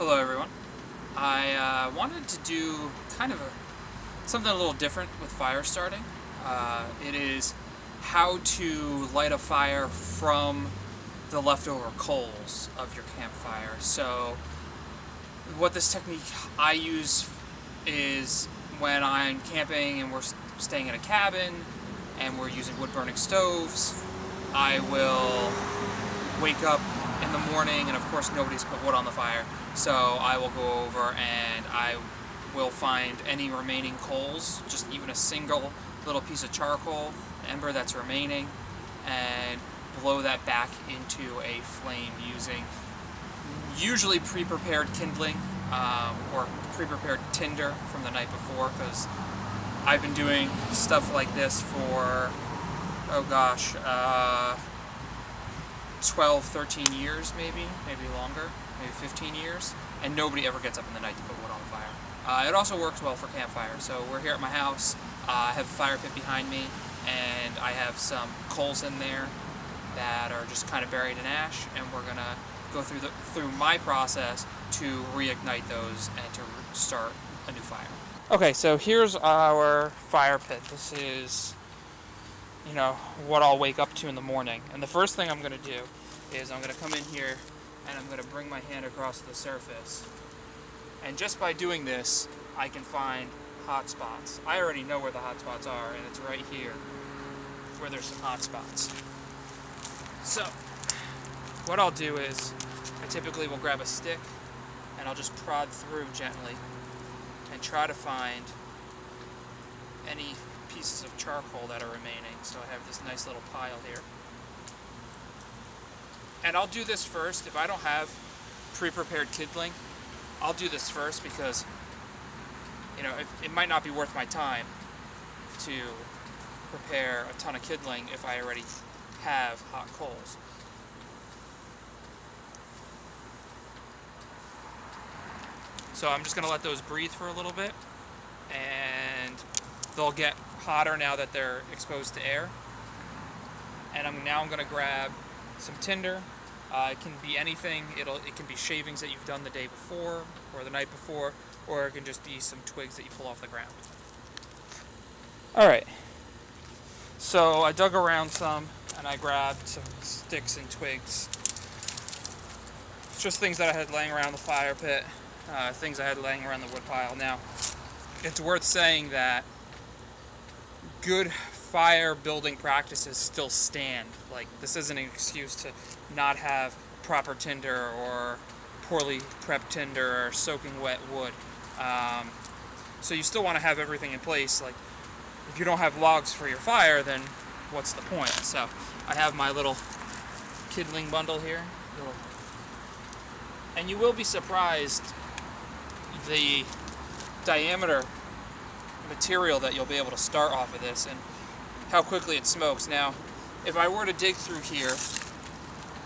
Hello everyone. I wanted to do kind of something a little different with fire starting. It is how to light a fire from the leftover coals of your campfire. So what this technique I use is when I'm camping and we're staying in a cabin and we're using wood burning stoves, I will wake up in the morning, and of course nobody's put wood on the fire, so I will go over and I will find any remaining coals, just even a single little piece of charcoal, ember that's remaining, and blow that back into a flame using usually pre-prepared kindling or pre-prepared tinder from the night before, because I've been doing stuff like this for, 12, 13 years maybe longer, maybe 15 years, and nobody ever gets up in the night to put wood on the fire. It also works well for campfire. So we're here at my house, I have a fire pit behind me, and I have some coals in there that are just kind of buried in ash, and we're gonna go through my process to reignite those and to start a new fire. Okay, so here's our fire pit. This is, what I'll wake up to in the morning. And the first thing I'm going to do is I'm going to come in here and I'm going to bring my hand across the surface. And just by doing this, I can find hot spots. I already know where the hot spots are, and it's right here where there's some hot spots. So what I'll do is I typically will grab a stick and I'll just prod through gently and try to find any pieces of charcoal that are remaining. So I have this nice little pile here. And I'll do this first. If I don't have pre-prepared kindling, I'll do this first because, it might not be worth my time to prepare a ton of kindling if I already have hot coals. So I'm just going to let those breathe for a little bit, and they'll get hotter now that they're exposed to air. And I'm going to grab some tinder. It can be anything. It can be shavings that you've done the day before or the night before, or it can just be some twigs that you pull off the ground. Alright, so I dug around some and I grabbed some sticks and twigs. Just things that I had laying around the fire pit, things I had laying around the wood pile. Now, it's worth saying that good fire building practices still stand. Like, this isn't an excuse to not have proper tinder or poorly prepped tinder or soaking wet wood. So you still want to have everything in place. Like, if you don't have logs for your fire, then what's the point? So I have my little kindling bundle here, and you will be surprised the diameter material that you'll be able to start off of this and how quickly it smokes. Now, if I were to dig through here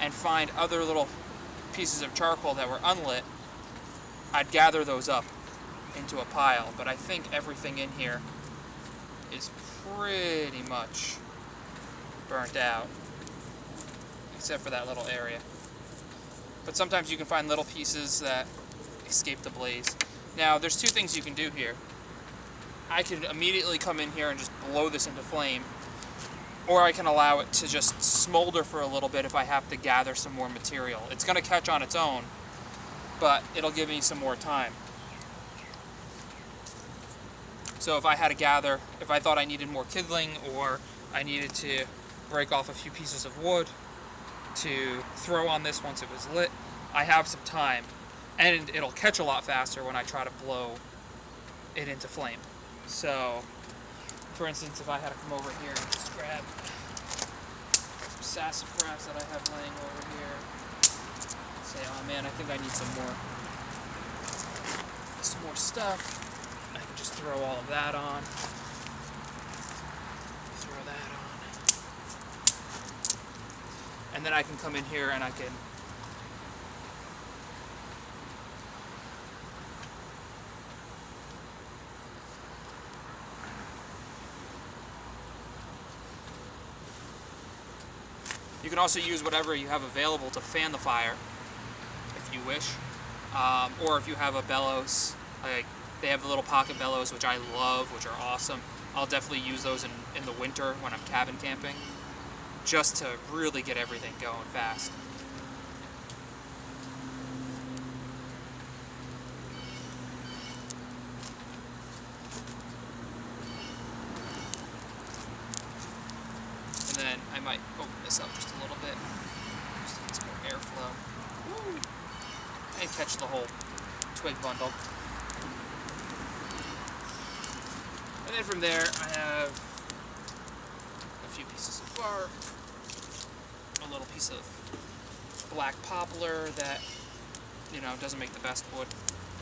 and find other little pieces of charcoal that were unlit, I'd gather those up into a pile, but I think everything in here is pretty much burnt out, except for that little area. But sometimes you can find little pieces that escape the blaze. Now, there's two things you can do here. I can immediately come in here and just blow this into flame, or I can allow it to just smolder for a little bit if I have to gather some more material. It's going to catch on its own, but it'll give me some more time. So if I had to gather, if I thought I needed more kindling, or I needed to break off a few pieces of wood to throw on this once it was lit, I have some time, and it'll catch a lot faster when I try to blow it into flame. So, for instance, if I had to come over here and just grab some sassafras that I have laying over here, say, oh man, I think I need some more stuff, I can just throw all of that on. Throw that on. And then I can come in here and I can You can also use whatever you have available to fan the fire, if you wish. Or if you have a bellows, like they have the little pocket bellows, which I love, which are awesome. I'll definitely use those in the winter when I'm cabin camping, just to really get everything going fast. And then I might open this up just a little bit, just to get some more airflow. Woo! And catch the whole twig bundle. And then from there, I have a few pieces of bark, a little piece of black poplar that, you know, doesn't make the best wood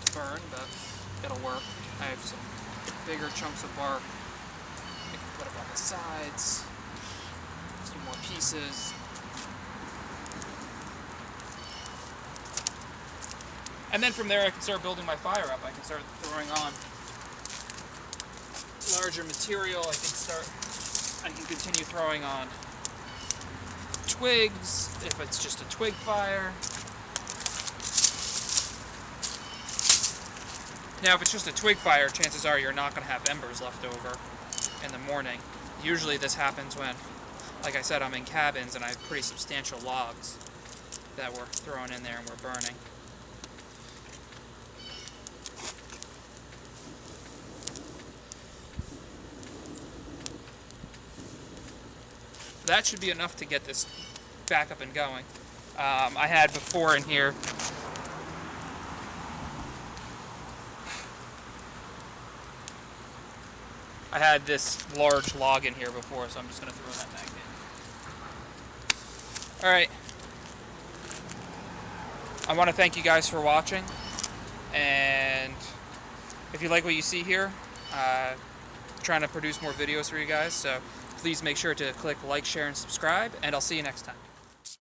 to burn, but it'll work. I have some bigger chunks of bark. I can put them on the sides, a few more pieces. And then from there, I can start building my fire up. I can start throwing on larger material. I can continue throwing on twigs if it's just a twig fire. Now if it's just a twig fire, chances are you're not going to have embers left over in the morning. Usually this happens when, like I said, I'm in cabins and I have pretty substantial logs that we're throwing in there and we're burning. That should be enough to get this back up and going. I had before in here, I had this large log in here before, so I'm just going to throw that back in. Alright. I want to thank you guys for watching, and if you like what you see here, trying to produce more videos for you guys, so please make sure to click like, share, and subscribe, and I'll see you next time.